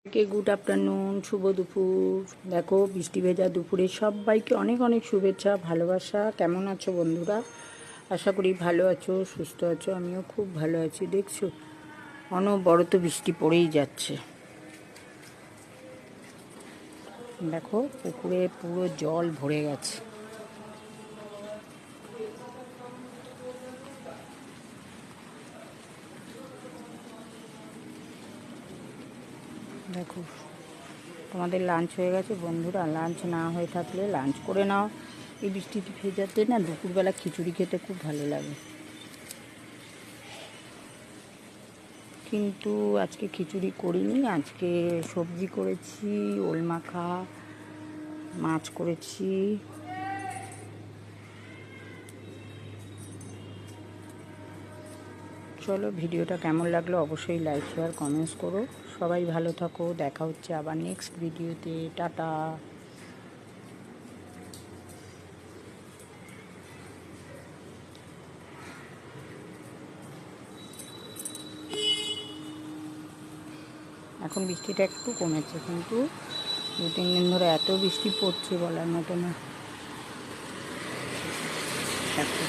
কে good afternoon, শুভ দুপুর। দেখো বৃষ্টি ভেজা দুপুরে সবাইকে অনেক অনেক শুভেচ্ছা, ভালোবাসা। কেমন আছো বন্ধুরা? আশা করি ভালো আছো, সুস্থ আছো। আমিও খুব ভালো আছি। দেখছো অনবরত বৃষ্টি পড়েই যাচ্ছে। দেখো পুকুরে পুরো জল ভরে গেছে। দেখো তোমাদের লাঞ্চ হয়ে গেছে বন্ধুরা? লাঞ্চ না হয়ে থাকলে লাঞ্চ করে নাও। এই বৃষ্টিতে ভেজাতে না দুপুরবেলা খিচুড়ি খেতে খুব ভালো লাগে, কিন্তু আজকে খিচুড়ি করিনি। আজকে সবজি করেছি, ওল মাখা, মাছ করেছি। চলো, ভিডিওটা কেমন লাগলো অবশ্যই লাইক শেয়ার কমেন্টস করো। সবাই ভালো থাকো, দেখা হচ্ছে আবার নেক্সট ভিডিওতে। টাটা। এখন বৃষ্টিটা একটু কমেছে, কিন্তু 2-3 দিন ধরে এত বৃষ্টি পড়ছে বলার মতো না। দেখো